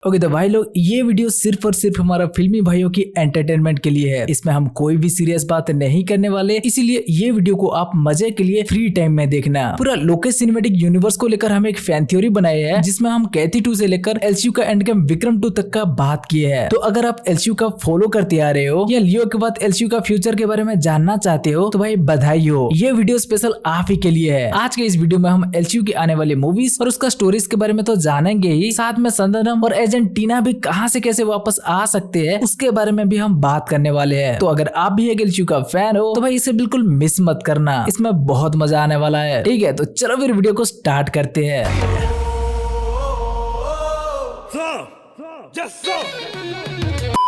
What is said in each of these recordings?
Okay तो भाई लोग, ये वीडियो सिर्फ और सिर्फ हमारा फिल्मी भाइयों की एंटरटेनमेंट के लिए है। इसमें हम कोई भी सीरियस बात नहीं करने वाले, इसीलिए ये वीडियो को आप मजे के लिए फ्री टाइम में देखना। पूरा लोकेश सिनेमैटिक यूनिवर्स को लेकर हम एक फैन थ्योरी बनाए हैं, जिसमें हम कैथी 2 से लेकर एलसीयू का एंड गेम विक्रम 2 तक का बात किए हैं। तो अगर आप एलसीयू का फॉलो करते आ रहे हो या लियो के बाद एलसीयू का फ्यूचर के बारे में जानना चाहते हो तो भाई बधाई हो, ये वीडियो स्पेशल आप ही के लिए है। आज के इस वीडियो में हम एलसीयू की आने वाली मूवीज और उसका स्टोरीज के बारे में तो जानेंगे ही, साथ में संदनम और एजेंट टीना भी कहां से कैसे वापस आ सकते हैं उसके बारे में भी हम बात करने वाले हैं। तो अगर आप भी एक एलसीयू का फैन हो तो भाई इसे बिल्कुल मिस मत करना, इसमें बहुत मजा आने वाला है। ठीक है, तो चलो फिर वीडियो को स्टार्ट करते हैं।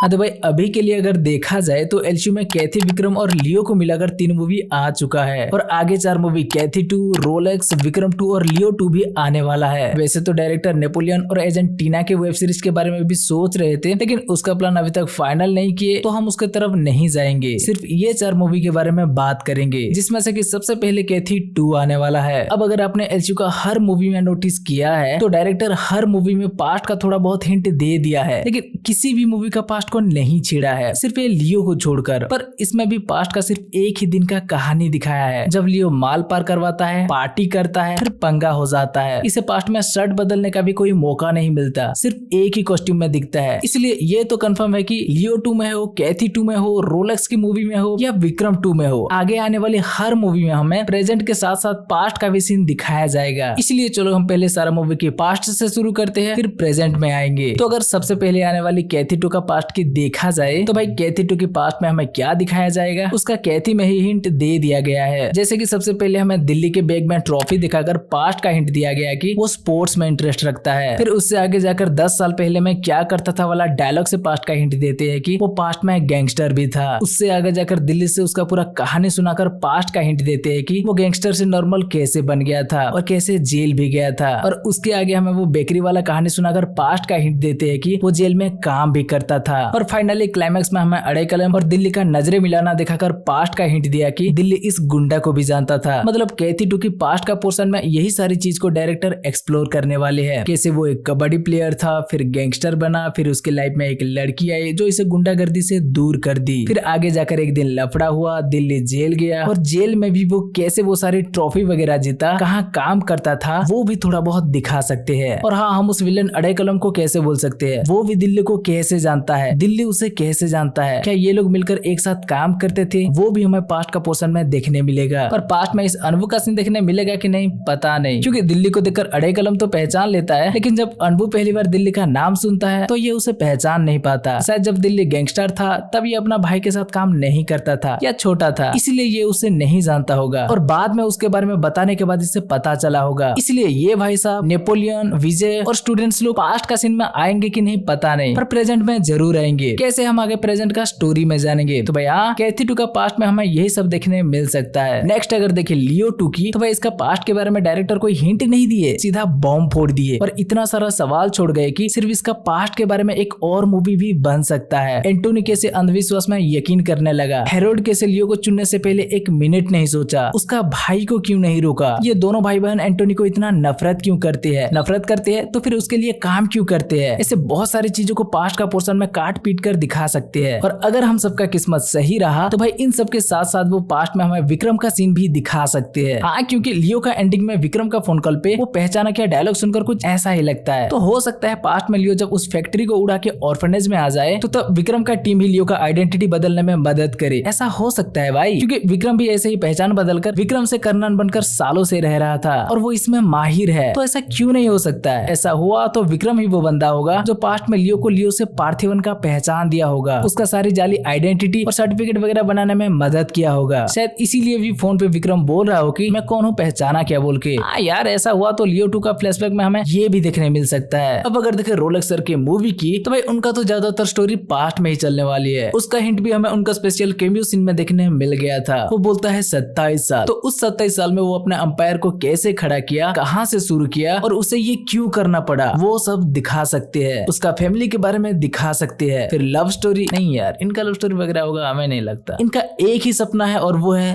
हाँ तो भाई अभी के लिए अगर देखा जाए तो एलसीयू में कैथी, विक्रम और लियो को मिलाकर 3 मूवी आ चुका है और आगे 4 मूवी कैथी 2, रोलेक्स, विक्रम 2 और लियो 2 भी आने वाला है। वैसे तो डायरेक्टर नेपोलियन और एजेंट टीना के वेब सीरीज के बारे में भी सोच रहे थे, लेकिन उसका प्लान अभी तक फाइनल नहीं किए, तो हम उसके तरफ नहीं जाएंगे। सिर्फ ये 4 मूवी के बारे में बात करेंगे, जिसमें से कि सबसे पहले कैथी 2 आने वाला है। अब अगर आपने एलसीयू का हर मूवी में नोटिस किया है तो डायरेक्टर हर मूवी में पास्ट का थोड़ा बहुत हिंट दे दिया है, लेकिन किसी भी मूवी का पास्ट को नहीं छेड़ा है, सिर्फ ये लियो को छोड़कर। पर इसमें भी पास्ट का सिर्फ एक ही दिन का कहानी दिखाया है, जब लियो माल पार करवाता है, पार्टी करता है, फिर पंगा हो जाता है। इसे पास्ट में शर्ट बदलने का भी कोई मौका नहीं मिलता, सिर्फ एक ही कॉस्ट्यूम में दिखता है। इसलिए ये तो कंफर्म है कि लियो 2 में हो, कैथी 2 में हो, रोलेक्स की मूवी में हो या विक्रम 2 में हो, आगे आने वाली हर मूवी में हमें प्रेजेंट के साथ साथ पास्ट का भी सीन दिखाया जाएगा। इसलिए चलो हम पहले सारा मूवी के पास्ट से शुरू करते हैं, फिर प्रेजेंट में आएंगे। तो अगर सबसे पहले आने वाली कैथी 2 का पास्ट की देखा जाए तो भाई कैथी 2 की पास्ट में हमें क्या दिखाया जाएगा उसका कैथी में ही हिंट दे दिया गया है। जैसे कि सबसे पहले हमें दिल्ली के बैग में ट्रॉफी दिखाकर पास्ट का हिंट दिया गया कि वो स्पोर्ट्स में इंटरेस्ट रखता है। फिर उससे आगे जाकर 10 साल पहले मैं क्या करता था वाला डायलॉग से पास्ट का हिंट देते हैं कि वो पास्ट में गैंगस्टर भी था। उससे आगे जाकर दिल्ली से उसका पूरा कहानी सुनाकर पास्ट का हिंट देते हैं कि वो गैंगस्टर से नॉर्मल कैसे बन गया था और कैसे जेल भी गया था। और उसके आगे हमें वो बेकरी वाला कहानी सुनाकर पास्ट का हिंट देते हैं कि वो जेल में काम भी करता था। और फाइनली क्लाइमैक्स में हमें अड़े कलम और दिल्ली का नजरे मिलाना दिखाकर पास्ट का हिंट दिया कि दिल्ली इस गुंडा को भी जानता था। मतलब कैथी 2 की पास्ट का पोर्शन में यही सारी चीज को डायरेक्टर एक्सप्लोर करने वाले हैं। कैसे वो एक कबड्डी प्लेयर था, फिर गैंगस्टर बना, फिर उसके लाइफ में एक लड़की आई जो इसे गुंडागर्दी से दूर कर दी। फिर आगे जाकर एक दिन लफड़ा हुआ, दिल्ली जेल गया और जेल में भी वो कैसे वो सारी ट्रॉफी वगैरह जीता, कहाँ काम करता था, वो भी थोड़ा बहुत दिखा सकते हैं। और हाँ, हम उस विलन अड़े कलम को कैसे बोल सकते हैं, वो भी दिल्ली को कैसे जानता है, दिल्ली उसे कैसे जानता है, क्या ये लोग मिलकर एक साथ काम करते थे, वो भी हमें पास्ट का पोर्शन में देखने मिलेगा। पर पास्ट में इस अनबू का सीन देखने मिलेगा कि नहीं पता नहीं, क्योंकि दिल्ली को देखकर अड़े कलम तो पहचान लेता है, लेकिन जब अनबू पहली बार दिल्ली का नाम सुनता है तो ये उसे पहचान नहीं पाता। शायद जब दिल्ली गैंगस्टर था तब ये अपना भाई के साथ काम नहीं करता था या छोटा था, इसलिए ये उसे नहीं जानता होगा और बाद में उसके बारे में बताने के बाद इसे पता चला होगा। इसलिए ये भाई साहब, नेपोलियन, विजय और स्टूडेंट्स लोग पास्ट का सीन में आएंगे कि नहीं पता नहीं, पर प्रेजेंट में जरूर आएंगे। कैसे हम आगे प्रेजेंट का स्टोरी में जानेंगे। तो भाई कैथी 2 का पास्ट में हमें यही सब देखने मिल सकता है। नेक्स्ट अगर देखें लियो 2 की, तो भाई इसका पास्ट के बारे में डायरेक्टर कोई हिंट नहीं दिए, सीधा बॉम्ब फोड़ दिए और इतना सारा सवाल छोड़ गए कि सिर्फ इसका पास्ट के बारे में एक और मूवी भी बन सकता है। एंटोनी कैसे अंधविश्वास में यकीन करने लगा, हेरोड कैसे लियो को चुनने से पहले 1 मिनट नहीं सोचा, उसका भाई को क्यों नहीं रोका, ये दोनों भाई बहन एंटोनी को इतना नफरत क्यों करते हैं, नफरत करते हैं तो फिर उसके लिए काम क्यों करते हैं। ऐसे बहुत सारी चीजों को पास्ट का पोर्शन में काट पीट कर दिखा सकते हैं। और अगर हम सबका किस्मत सही रहा तो भाई इन सब के साथ साथ वो पास्ट में हमें विक्रम का सीन भी दिखा सकते हैं। हाँ, क्योंकि लियो का एंडिंग में विक्रम का फोन कॉल पे वो पहचाना क्या डायलॉग सुनकर कुछ ऐसा ही लगता है। तो हो सकता है पास्ट में लियो जब उस फैक्ट्री को उड़ा के ऑर्फनेज में आ जाए तो तब विक्रम का टीम ही लियो का आइडेंटिटी बदलने में मदद करे। ऐसा हो सकता है भाई, क्योंकि विक्रम भी ऐसे ही पहचान बदलकर विक्रम से कर्नल बनकर सालों से रह रहा था और वो इसमें माहिर है। तो ऐसा क्यों नहीं हो सकता है। ऐसा हुआ तो विक्रम ही वो बंदा होगा जो पास्ट में लियो को लियो से पार्थिवन का पहचान दिया होगा, उसका सारी जाली आइडेंटिटी और सर्टिफिकेट वगैरह बनाने में मदद किया होगा। शायद इसीलिए भी फोन पे विक्रम बोल रहा हो कि मैं कौन हूँ, पहचाना क्या बोल के। यार ऐसा हुआ तो लियो 2 का फ्लैशबैक में हमें ये भी देखने मिल सकता है। अब अगर देखें रोलेक्स सर की मूवी की, तो भाई उनका तो ज्यादातर स्टोरी पास्ट में ही चलने वाली है। उसका हिंट भी हमें उनका स्पेशल कैमियो सीन में देखने मिल गया था। वो बोलता है 27 साल, तो उस 27 साल में वो अपने अंपायर को कैसे खड़ा किया, कहाँ से शुरू किया और उसे ये क्यों करना पड़ा, वो सब दिखा सकते हैं। उसका फैमिली के बारे में दिखा सकते हैं। फिर लव स्टोरी नहीं यार, इनका लव स्टोरी वगैरह होगा हमें नहीं लगता। इनका एक ही सपना है और वो है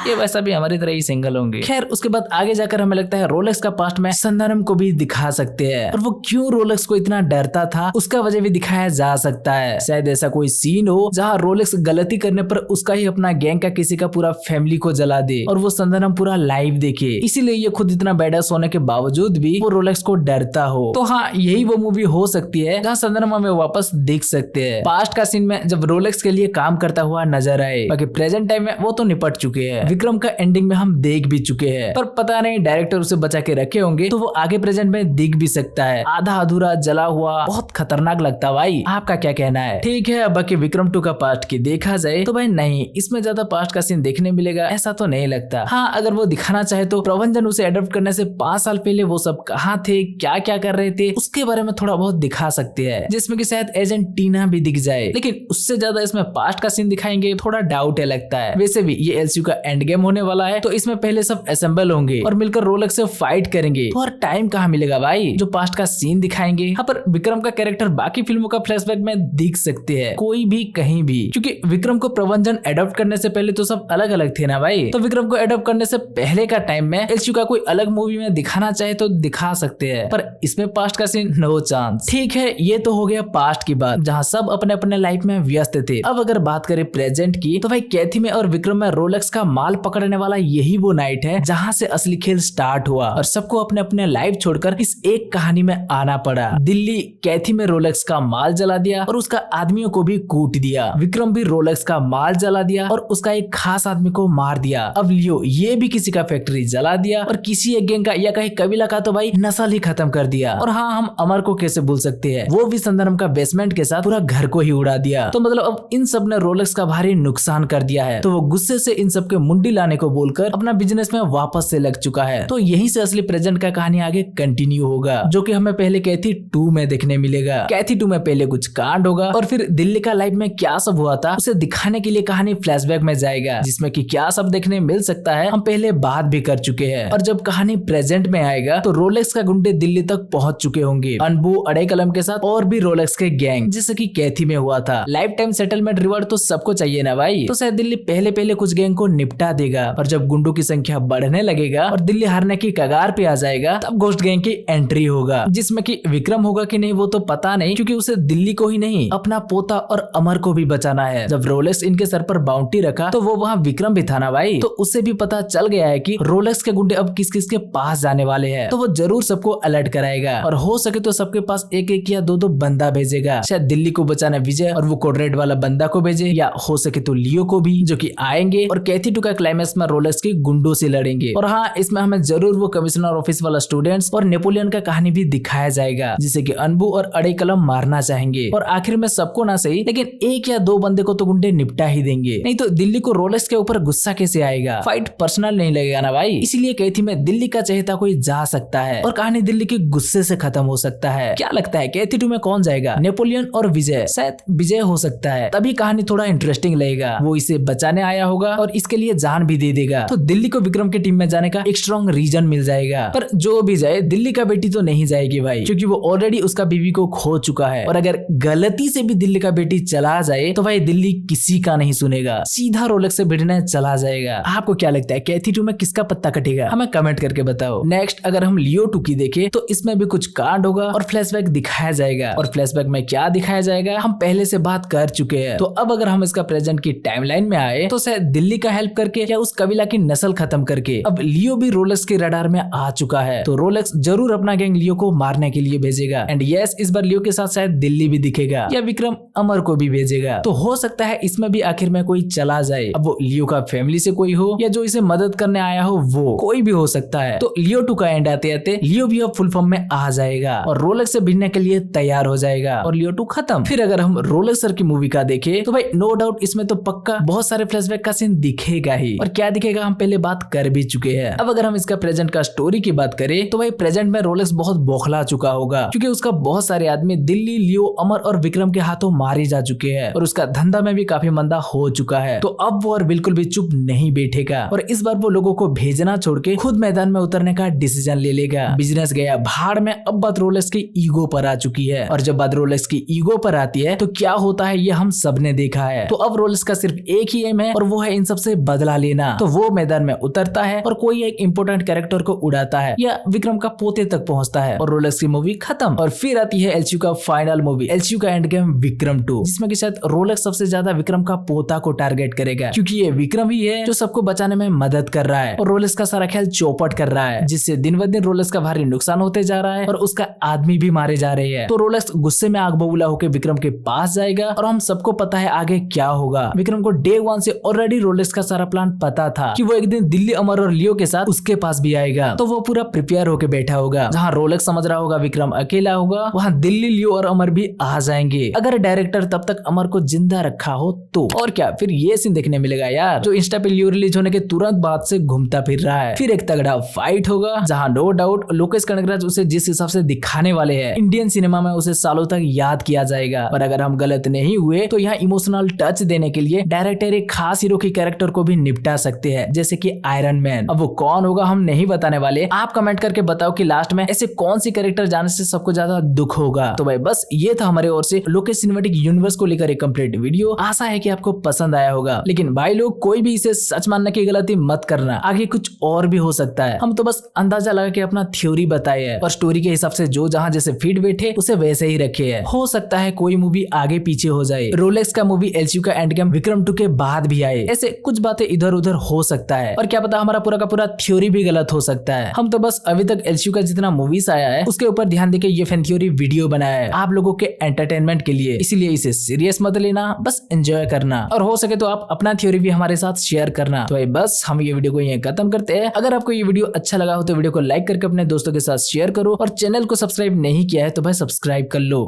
ये वैसा भी हमारी तरह ही सिंगल होंगे। खैर उसके बाद आगे जाकर हमें लगता है रोलेक्स का पास्ट में संदर्भ को भी दिखा सकते हैं और वो क्यों रोलेक्स को इतना डरता था उसका वजह भी दिखाया जा सकता है। शायद ऐसा कोई सीन हो जहाँ रोलेक्स गलती करने पर उसका ही अपना गैंग का किसी का पूरा फैमिली को जला दे और वो संदर्भ पूरा लाइव देखे, इसीलिए ये खुद इतना बैडस होने के बावजूद भी वो रोलेक्स को डरता हो। तो हाँ, यही वो मूवी हो सकती है जहाँ संदर्भ हमें वापस देख सकते हैं पास्ट का सीन में जब रोलेक्स के लिए काम करता हुआ नजर आए। बाकी प्रेजेंट टाइम में वो तो निपट चुके हैं, विक्रम का एंडिंग में हम देख भी चुके हैं, पर पता नहीं डायरेक्टर उसे बचा के रखे होंगे तो वो आगे प्रेजेंट में दिख भी सकता है। आधा अधूरा जला हुआ बहुत खतरनाक लगता भाई, आपका क्या कहना है? ठीक है, बाकी विक्रम 2 का पार्ट की देखा जाए तो भाई नहीं, इसमें ज्यादा पास्ट का सीन देखने मिलेगा ऐसा तो नहीं लगता। हाँ, अगर वो दिखाना चाहे तो प्रभंजन उसे एडॉप्ट करने से 5 साल पहले वो सब कहाँ थे, क्या क्या कर रहे थे, उसके बारे में थोड़ा बहुत दिखा सकते हैं, जिसमें कि शायद एजेंट टीना भी दिख जाए। लेकिन उससे ज्यादा इसमें पास्ट का सीन दिखाएंगे थोड़ा डाउट है लगता है। वैसे भी ये एलसीयू का एंड गेम होने वाला है तो इसमें पहले सब असेंबल होंगे और मिलकर रोलेक्स से फाइट करेंगे, तो और टाइम कहाँ मिलेगा भाई जो पास्ट का सीन दिखाएंगे। यहाँ पर विक्रम का कैरेक्टर बाकी फिल्मों का फ्लैशबैक में दिख सकते हैं, कोई भी कहीं भी, क्योंकि विक्रम को प्रभंजन एडॉप्ट करने से पहले तो सब अलग अलग थे ना भाई। तो विक्रम को एडॉप्ट करने से पहले का टाइम में एलसीयू का कोई अलग मूवी में दिखाना चाहे तो दिखा सकते हैं, पर इसमें पास्ट का सीन नो चांस। ठीक है, ये तो हो गया पास्ट की बात जहाँ सब अपने अपने लाइफ में व्यस्त थे। अब अगर बात करें प्रेजेंट की तो भाई कैथी में और विक्रम में रोलेक्स का माल पकड़ने वाला यही वो नाइट है जहाँ से असली खेल स्टार्ट हुआ और सबको अपने अपने लाइफ छोड़कर इस एक कहानी में आना पड़ा। दिल्ली कैथी में रोलेक्स का माल जला दिया और उसका आदमियों को भी कूट दिया। विक्रम भी रोलेक्स का माल जला दिया और उसका एक खास आदमी को मार दिया। अब लियो ये भी किसी का फैक्ट्री जला दिया और किसी एक गैंग का या कहीं कबीला का तो भाई नस्ल ही खत्म कर दिया। और हाँ, हम अमर को कैसे भूल सकते हैं, वो भी संदर्भ का बेसमेंट के साथ पूरा घर को ही उड़ा दिया। तो मतलब अब इन सब ने रोलेक्स का भारी नुकसान कर दिया है, तो वो गुस्से से इन सब के मुंडी लाने को बोलकर अपना बिजनेस में वापस से लग चुका है। तो यहीं से असली प्रेजेंट का कहानी आगे कंटिन्यू होगा, जो कि हमें पहले कैथी 2 में देखने मिलेगा। कैथी 2 में पहले कुछ कांड होगा और फिर दिल्ली का लाइफ में क्या सब हुआ था उसे दिखाने के लिए कहानी फ्लैशबैक में जाएगा, जिसमें कि क्या सब देखने मिल सकता है हम पहले बात भी कर चुके हैं। और जब कहानी प्रेजेंट में आएगा तो रोलेक्स का गुंडे दिल्ली तक पहुंच चुके होंगे, अनबू अड़े कलम के साथ और भी रोलेक्स के गैंग, जैसे कि कैथी में हुआ था। लाइफ टाइम सेटलमेंट रिवॉर्ड तो सबको चाहिए ना भाई, तो शायद दिल्ली पहले पहले कुछ गैंग को निपटा देगा और जब गुंडों की संख्या बढ़ने लगेगा और दिल्ली हारने की कगार पे आ जाएगा तब घोस्ट गैंग की एंट्री होगा, जिसमें कि विक्रम होगा कि नहीं वो तो पता नहीं, क्योंकि उसे दिल्ली को ही नहीं अपना पोता और अमर को भी बचाना है। जब रोलेक्स इनके सर पर बाउंटी रखा तो वो वहाँ विक्रम भी था ना भाई, तो उसे भी पता चल गया है कि रोलेक्स के गुंडे अब किस किस के पास जाने वाले हैं, तो वो जरूर सबको अलर्ट कराएगा और हो सके तो सबके पास एक एक या 2 बंदा भेजेगा। शायद दिल्ली को बचाना विजय और वो कोड रेड वाला बंदा को भेजे, या हो सके तो लियो को भी, जो कि आएंगे और कैथी 2 का क्लाइमैक्स में रोलेक्स के गुंडों से लड़ेंगे। और हाँ, इसमें हमें जरूर वो कमिश्नर ऑफिस वाला स्टूडेंट्स और नेपोलियन का कहानी भी दिखाया जाएगा, जिसे कि अनबू और अड़े कलम मारना चाहेंगे और आखिर में सबको ना सही लेकिन 1 या 2 बंदे को तो गुंडे निपटा ही देंगे। नहीं तो दिल्ली को रोलेक्स के ऊपर गुस्सा कैसे आएगा, फाइट पर्सनल नहीं लगेगा ना भाई। इसीलिए कैथी में दिल्ली का चहेता कोई जा सकता है और कहानी दिल्ली के गुस्से से खत्म हो सकता है। क्या लगता है कैथी 2 में कौन जाएगा, नेपोलियन और विजय? शायद विजय हो सकता है, तभी कहानी थोड़ा इंटरेस्टिंग लगेगा। वो इसे बचाने आया होगा और इसके लिए जान भी दे देगा, तो दिल्ली को विक्रम की टीम में जाने का एक स्ट्रॉन्ग रीजन मिल जाएगा। पर जो भी जाए दिल्ली का बेटी तो नहीं जाएगी भाई, क्योंकि वो ऑलरेडी उसका बीवी को खो चुका है और अगर गलती से भी दिल्ली का बेटी चला जाए तो भाई दिल्ली किसी का नहीं सुनेगा, सीधा रोलेक्स से भिड़ने चला जाएगा। आपको क्या लगता है कैथी 2 में किसका पत्ता कटेगा, हमें कमेंट करके बताओ। नेक्स्ट अगर हम लियो 2 की देखें तो इसमें भी कुछ कांड होगा और फ्लैशबैक दिखाया जाएगा, और फ्लैशबैक में क्या दिखाया जाएगा हम पहले से बात कर चुके हैं। तो अब अगर हम इसका प्रेजेंट की टाइमलाइन में आए तो शायद दिल्ली का हेल्प करके या उस कबीला की नस्ल खत्म करके अब लियो भी रोलेक्स के रडार में आ चुका है, तो रोलेक्स जरूर अपना गैंग लियो को मारने के लिए भेजेगा। एंड यस, इस बार लियो के साथ शायद दिल्ली भी दिखेगा या विक्रम अमर को भी भेजेगा, तो हो सकता है इसमें भी आखिर में कोई चला जाए। अब वो लियो का फैमिली से कोई हो या जो इसे मदद करने आया हो, वो कोई भी हो सकता है। तो लियो 2 का एंड आते आते लियो भी अब फुल फॉर्म में आ जाएगा और रोलेक्स से भिड़ने के लिए तैयार हो जाएगा और लियो 2 खत्म। फिर अगर हम रोलेक्स सर की मूवी का देखें तो भाई नो डाउट इसमें तो पक्का बहुत सारे फ्लैशबैक का सीन दिखेगा ही, और क्या दिखेगा हम पहले बात कर भी चुके हैं। अब अगर हम इसका प्रेजेंट का स्टोरी की बात करें तो भाई प्रेजेंट में रोलेक्स बहुत बौखला चुका होगा, क्योंकि उसका बहुत सारे आदमी दिल्ली, लियो, अमर और विक्रम के हाथों मारे जा चुके हैं और उसका धंधा में भी काफी मंदा हो चुका है। तो अब वो और बिल्कुल भी चुप नहीं बैठेगा और इस बार वो लोगों को भेजना छोड़ के खुद मैदान में उतरने का डिसीजन ले लेगा। बिजनेस गया भाड़ में, अब बात रोलेक्स की ईगो पर आ चुकी है, और जब बात रोलेक्स की ईगो पर आती है तो क्या होता है ये हम सब ने देखा है। तो अब रोलेक्स का सिर्फ एक ही एम है और वो है इन सबसे बदला लेना। तो वो मैदान में उतरता है और कोई एक इंपॉर्टेंट कैरेक्टर को उड़ाता है या विक्रम का पोते तक पहुंचता है और रोलेक्स की मूवी खत्म। और फिर आती है एलसीयू का फाइनल मूवी एलसीयू का एंड गेम विक्रम 2, जिसमें कि शायद रोलेक्स सबसे ज्यादा विक्रम का पोता को टारगेट करेगा, क्योंकि ये विक्रम ही है जो सबको बचाने में मदद कर रहा है और रोलेक्स का सारा ख्याल चौपट कर रहा है, जिससे दिन ब दिन रोलेक्स का भारी नुकसान होते जा रहा है और उसका आदमी भी मारे जा रहे हैं। तो रोलेक्स गुस्से में आग बबूला होकर विक्रम के पास जाएगा और हम सबको पता है आगे क्या होगा। विक्रम को डे 1 से ऑलरेडी रोलेक्स का सारा प्लान पता था कि वो एक दिन दिल्ली अमर और लियो के साथ उसके पास भी आएगा। तो वो पूरा प्रिपेयर होकर बैठा होगा। जहाँ रोलेक्स समझ रहा होगा विक्रम अकेला होगा, वहाँ दिल्ली, लियो और अमर भी आ जाएंगे, अगर डायरेक्टर तब तक अमर को जिंदा रखा हो तो। और क्या फिर ये सीन देखने मिलेगा यार, जो इंस्टा पे लियो रिलीज होने के तुरंत बाद से घूमता फिर रहा है। फिर एक तगड़ा फाइट होगा जहाँ नो डाउट लोकेश कनगराज उसे जिस हिसाब से दिखाने वाले हैं, इंडियन सिनेमा में उसे सालों तक याद किया जाएगा। और अगर हम गलत नहीं हुए तो यहाँ इमोशनल टच देने के लिए डायरेक्टर एक खास हीरो की कैरेक्टर को भी निपटा सकते हैं, जैसे कि आयरन मैन। अब वो कौन होगा हम नहीं बताने वाले, आप कमेंट करके बताओ कि लास्ट में ऐसे कौन सी कैरेक्टर जाने से सबको ज्यादा दुख होगा। तो भाई बस ये था हमारे ओर से लोकेश सिनेमैटिक यूनिवर्स को लेकर एक कंप्लीट वीडियो। आशा है कि आपको पसंद आया होगा, लेकिन भाई लोग कोई भी इसे सच मानने की गलती मत करना, आगे कुछ और भी हो सकता है। हम तो बस अंदाजा लगा के अपना थ्योरी बताए है और स्टोरी के हिसाब से जो जहाँ जैसे फिट बैठे उसे वैसे ही रखे है। हो सकता है कोई मूवी आगे पीछे हो जाए, रोलेक्स का मूवी एलसीयू का एंड गेम विक्रम 2 के बाद भी आए, ऐसे कुछ बातें इधर उधर हो सकता है। और क्या पता हमारा पूरा का पूरा थ्योरी भी गलत हो सकता है। हम तो बस अभी तक एलसीयू का जितना मूवीज आया है उसके ऊपर ध्यान देके ये फैन थ्योरी वीडियो बनाया है आप लोगों के एंटरटेनमेंट के लिए, इसीलिए इसे सीरियस मत लेना, बस एंजॉय करना। और हो सके तो आप अपना थ्योरी भी हमारे साथ शेयर करना। तो बस हम ये वीडियो को यहीं खत्म करते हैं। अगर आपको ये वीडियो अच्छा लगा हो तो वीडियो को लाइक करके अपने दोस्तों के साथ शेयर करो और चैनल को सब्सक्राइब नहीं किया है तो भाई सब्सक्राइब कर लो।